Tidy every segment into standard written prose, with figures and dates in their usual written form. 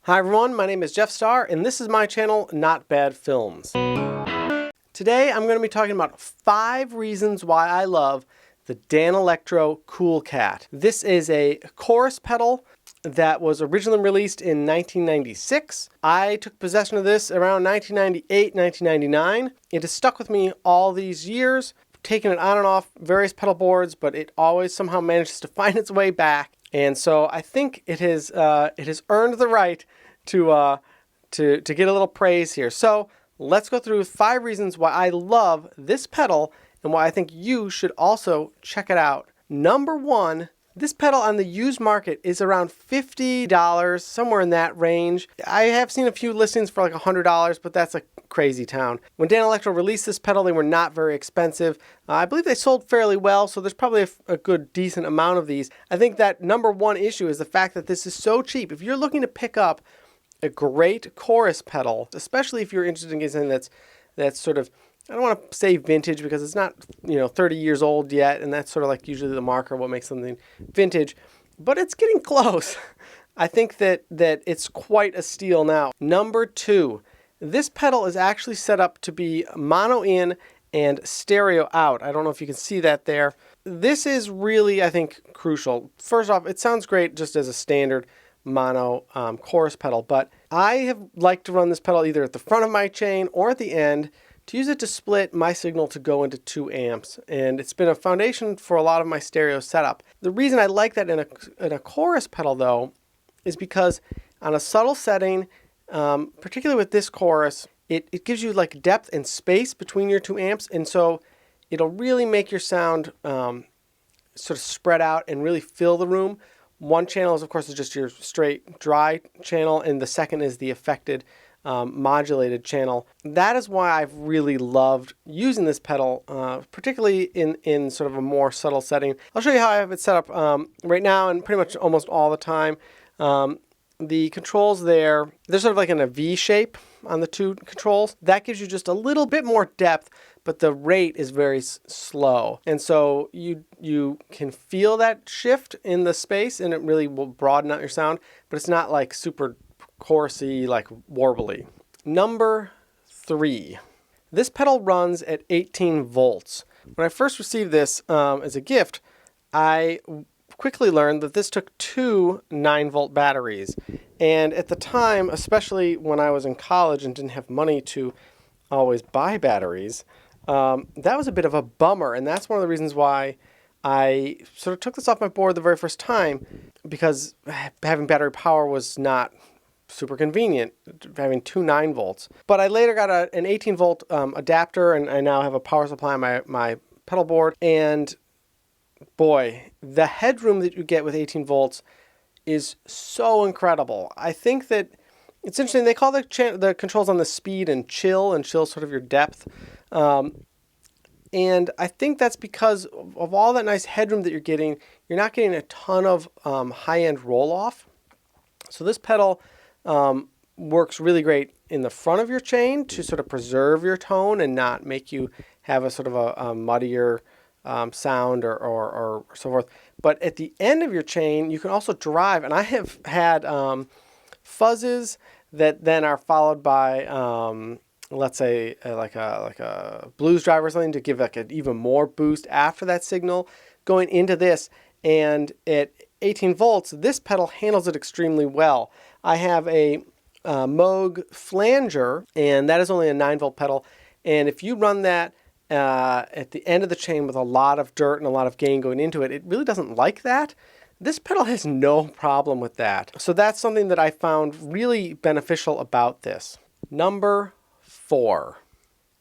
Hi everyone, my name is Jeff Starr and this is my channel, Not Bad Films. Today I'm going to be talking about 5 reasons why I love the Danelectro Cool Cat. This is a chorus pedal that was originally released in 1996. I took possession of this around 1998, 1999. It has stuck with me all these years, taking it on and off various pedal boards, but it always somehow manages to find its way back. And so I think it has earned the right to get a little praise here. So let's go through 5 reasons why I love this pedal and why I think you should also check it out. Number 1, this pedal on the used market is around $50, somewhere in that range. I have seen a few listings for like $100, but that's a crazy town. When Danelectro released this pedal, they were not very expensive. I believe they sold fairly well, so there's probably a good, decent amount of these. I think that number 1 issue is the fact that this is so cheap. If you're looking to pick up a great chorus pedal, especially if you're interested in getting something that's sort of, I don't want to say vintage because it's not, 30 years old yet, and that's sort of like usually the marker of what makes something vintage, but it's getting close. I think that it's quite a steal now. Number 2, this pedal is actually set up to be mono in and stereo out. I don't know if you can see that there. This is really, I think, crucial. First off, it sounds great just as a standard mono chorus pedal, but I have liked to run this pedal either at the front of my chain or at the end to use it to split my signal to go into 2 amps, and it's been a foundation for a lot of my stereo setup. The reason I like that in a chorus pedal though is because on a subtle setting, particularly with this chorus, it gives you like depth and space between your 2 amps, and so it'll really make your sound sort of spread out and really fill the room. One channel is, of course, just your straight dry channel, and the second is the affected modulated channel. That is why I've really loved using this pedal, particularly in sort of a more subtle setting. I'll show you how I have it set up right now and pretty much almost all the time. The controls they're sort of like in a V shape on the 2 controls. That gives you just a little bit more depth, but the rate is very slow. And so you can feel that shift in the space, and it really will broaden out your sound, but it's not like super chorusy, like warbly. Number 3, this pedal runs at 18 volts. When I first received this as a gift, I quickly learned that this took 2 9-volt batteries. And at the time, especially when I was in college and didn't have money to always buy batteries, that was a bit of a bummer. And that's one of the reasons why I sort of took this off my board the very first time, because having battery power was not super convenient, having 2 9-volts. But I later got an 18-volt adapter, and I now have a power supply on my pedal board. And boy, the headroom that you get with 18 volts is so incredible. I think that it's interesting. They call the controls on the speed and chill sort of your depth. And I think that's because of all that nice headroom that you're not getting a ton of high-end roll-off. So this pedal works really great in the front of your chain to sort of preserve your tone and not make you have a sort of a muddier sound or so forth. But at the end of your chain, you can also drive, and I have had fuzzes that then are followed by let's say like a blues drive or something to give like an even more boost after that signal going into this. And at 18 volts, this pedal handles it extremely well. I have a Moog flanger, and that is only a 9-volt pedal. And if you run that at the end of the chain with a lot of dirt and a lot of gain going into it, it really doesn't like that. This pedal has no problem with that. So that's something that I found really beneficial about this. Number 4,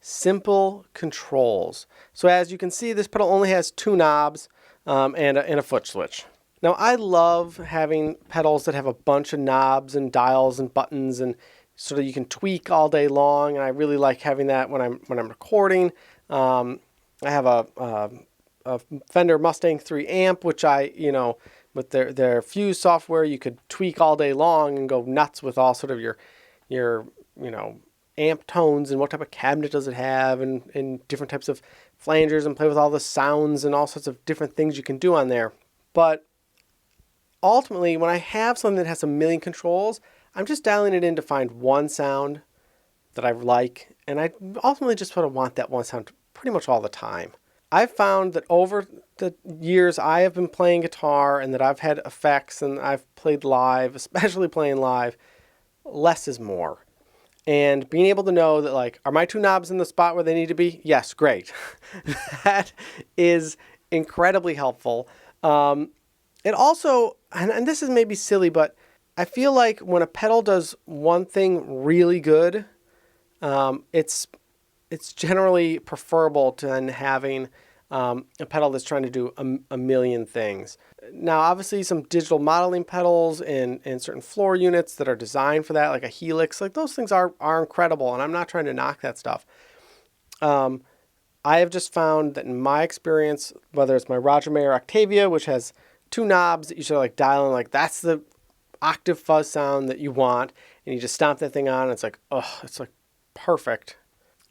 simple controls. So as you can see, this pedal only has 2 knobs and a foot switch. Now I love having pedals that have a bunch of knobs and dials and buttons, and so that you can tweak all day long. And I really like having that when I'm recording. I have a Fender Mustang 3 amp, which with their Fuse software, you could tweak all day long and go nuts with all sort of your amp tones and what type of cabinet does it have, and different types of flangers, and play with all the sounds and all sorts of different things you can do on there. But ultimately, when I have something that has a million controls, I'm just dialing it in to find one sound that I like, and I ultimately just sort of want that one sound pretty much all the time. I've found that over the years I have been playing guitar and that I've had effects and I've played live, especially playing live, less is more. And being able to know that, like, are my two knobs in the spot where they need to be? Yes, great. That is incredibly helpful. It also, and this is maybe silly, but I feel like when a pedal does one thing really good, it's generally preferable to then having a pedal that's trying to do a million things. Now, obviously, some digital modeling pedals and certain floor units that are designed for that, like a Helix, like those things are incredible, and I'm not trying to knock that stuff. I have just found that in my experience, whether it's my Roger Mayer Octavia, which has two knobs that you sort of like dial in, like that's the octave fuzz sound that you want, and you just stomp that thing on, and it's like, oh, it's like perfect.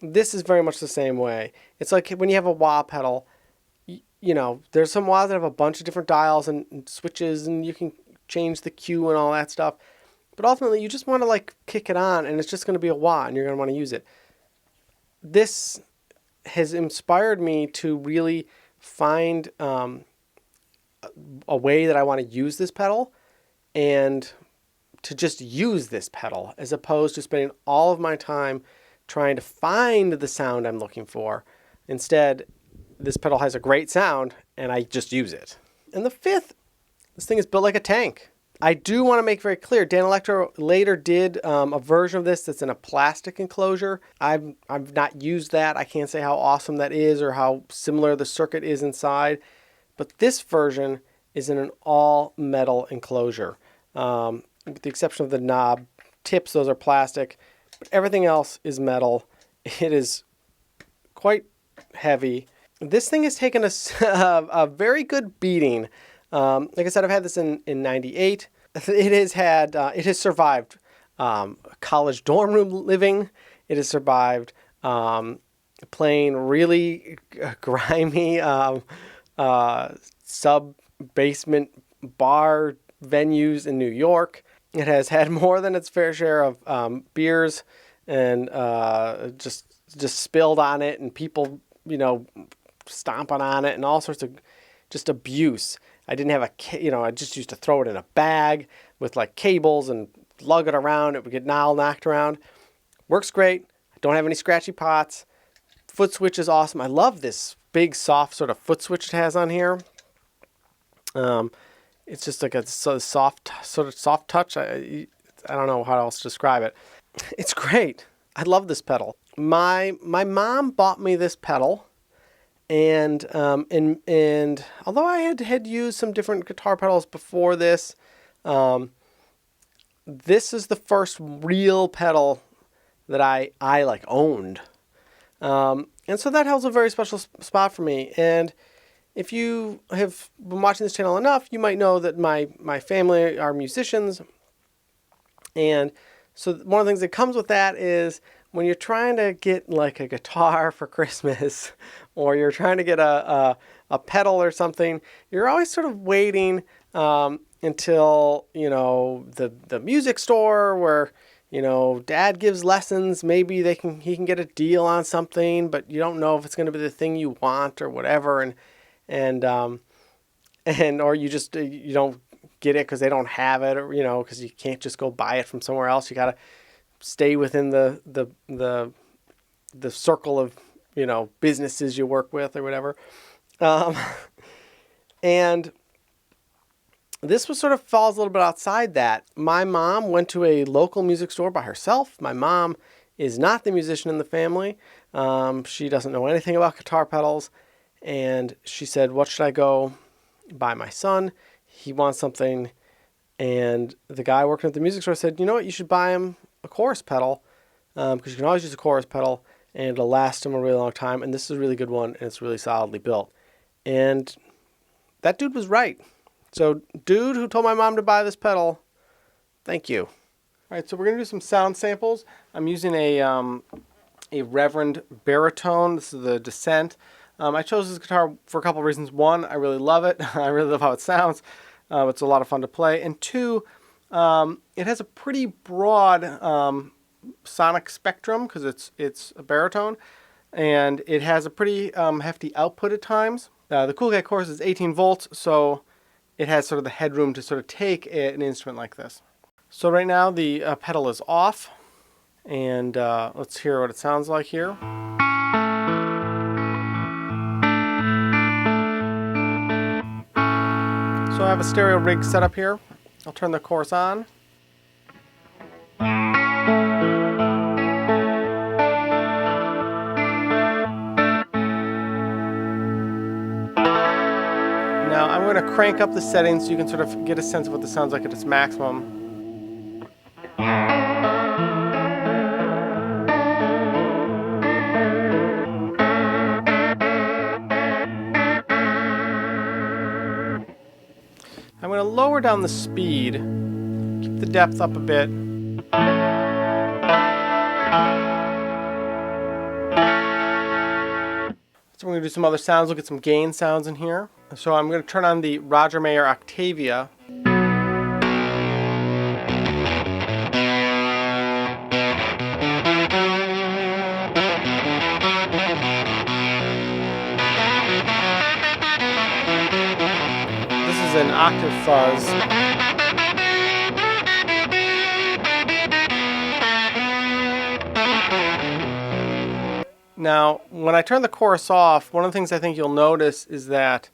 This is very much the same way. It's like when you have a wah pedal, you know, there's some wahs that have a bunch of different dials and switches, and you can change the cue and all that stuff. But ultimately, you just want to like kick it on, and it's just going to be a wah, and you're going to want to use it. This has inspired me to really find a way that I want to use this pedal, and to just use this pedal, as opposed to spending all of my time trying to find the sound I'm looking for. Instead, this pedal has a great sound, and I just use it. And the fifth, this thing is built like a tank. I do want to make very clear, Danelectro later did a version of this that's in a plastic enclosure. I've not used that. I can't say how awesome that is or how similar the circuit is inside. But this version is in an all-metal enclosure. With the exception of the knob tips, those are plastic. But everything else is metal. It is quite heavy. This thing has taken a very good beating. Like I said, I've had this in 98. It has survived college dorm room living. It has survived playing really grimy sub-basement bar venues in New York. It has had more than its fair share of beers and just spilled on it, and people, you know, stomping on it, and all sorts of just abuse. I didn't have I just used to throw it in a bag with like cables and lug it around. It would get knocked around. Works great. I don't have any scratchy pots. Foot switch is awesome. I love this big soft sort of foot switch it has on here. It's just like a soft touch. I don't know how else to describe it. It's great. I love this pedal. My mom bought me this pedal, and although I had used some different guitar pedals before this, this is the first real pedal that I like owned, and so that holds a very special spot for me. And if you have been watching this channel enough, you might know that my family are musicians. And so one of the things that comes with that is when you're trying to get like a guitar for Christmas, or you're trying to get a pedal or something, you're always sort of waiting until, you know, the music store where, you know, dad gives lessons, maybe he can get a deal on something, but you don't know if it's going to be the thing you want or whatever. Or you don't get it because they don't have it, or, you know, because you can't just go buy it from somewhere else. You got to stay within the circle of, you know, businesses you work with or whatever. And this was sort of falls a little bit outside that. My mom went to a local music store by herself. My mom is not the musician in the family. She doesn't know anything about guitar pedals. And she said, what should I go buy my son? He wants something. And the guy working at the music store said, you know what, you should buy him a chorus pedal, because you can always use a chorus pedal and it'll last him a really long time. And this is a really good one, and it's really solidly built. And that dude was right. So dude who told my mom to buy this pedal, thank you. All right, so we're going to do some sound samples. I'm using a Reverend baritone. This is the Descent. I chose this guitar for a couple of reasons. One, I really love it. I really love how it sounds. It's a lot of fun to play. And two, It has a pretty broad sonic spectrum because it's a baritone, and it has a pretty hefty output at times. The Cool Cat Chorus is 18 volts, so it has sort of the headroom to sort of take an instrument like this. So right now the pedal is off, and let's hear what it sounds like here. So I have a stereo rig set up here. I'll turn the chorus on. Now I'm going to crank up the settings so you can sort of get a sense of what this sounds like at its maximum. I'm going to lower down the speed, keep the depth up a bit. So we're going to do some other sounds, look at some gain sounds in here. So I'm going to turn on the Roger Mayer Octavia. This is an octave fuzz. Now, when I turn the chorus off, one of the things I think you'll notice is that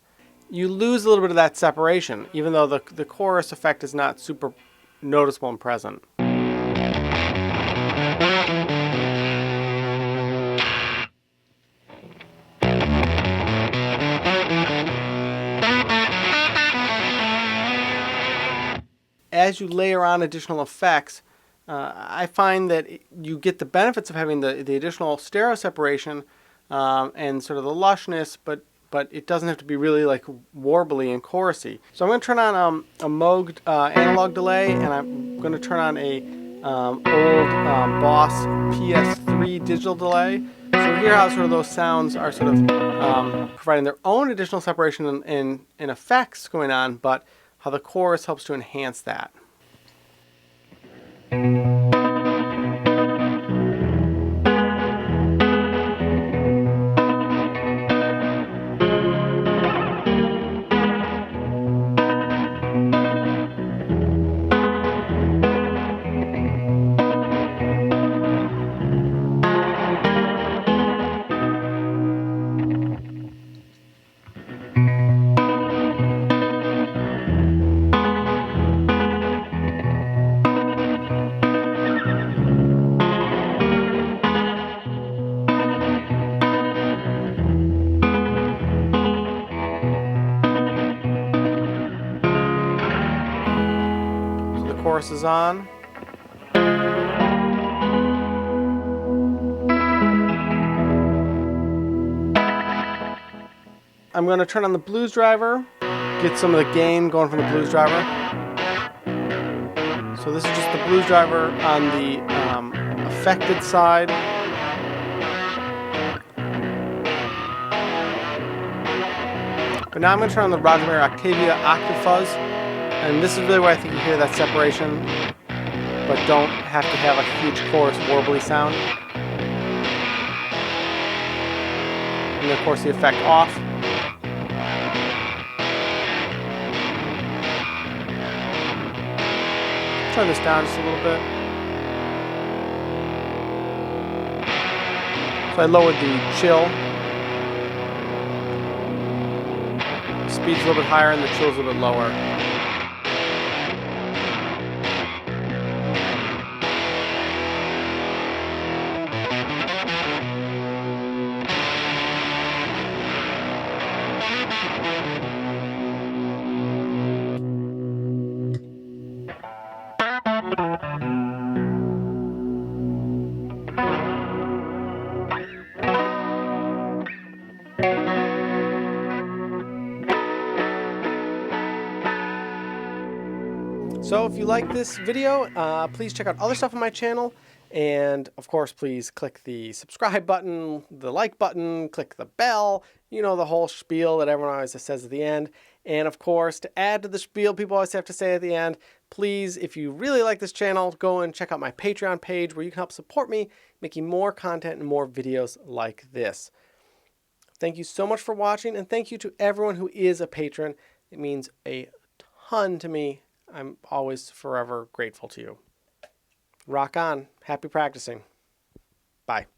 you lose a little bit of that separation, even though the chorus effect is not super noticeable and present. As you layer on additional effects, I find that you get the benefits of having the additional stereo separation and sort of the lushness, but it doesn't have to be really like warbly and chorusy. So I'm going to turn on a Moog analog delay, and I'm going to turn on a old Boss PS3 digital delay. So hear how sort of those sounds are sort of providing their own additional separation and effects going on, but how the chorus helps to enhance that. Chorus is on. I'm going to turn on the blues driver, get some of the gain going from the blues driver. So this is just the blues driver on the affected side. But now I'm going to turn on the Roger Mayer Octavia octave fuzz. And this is really where I think you hear that separation, but don't have to have a huge chorus warbly sound. And then of course the effect off. Turn this down just a little bit. So I lowered the chill. The speed's a little bit higher and the chill's a little bit lower. So if you like this video, please check out other stuff on my channel. And of course, please click the subscribe button, the like button, click the bell, you know, the whole spiel that everyone always says at the end. And of course, to add to the spiel people always have to say at the end, Please, if you really like this channel, go and check out my Patreon page where you can help support me making more content and more videos like this. Thank you so much for watching, and thank you to everyone who is a patron. It means a ton to me. I'm always forever grateful to you. Rock on. Happy practicing. Bye.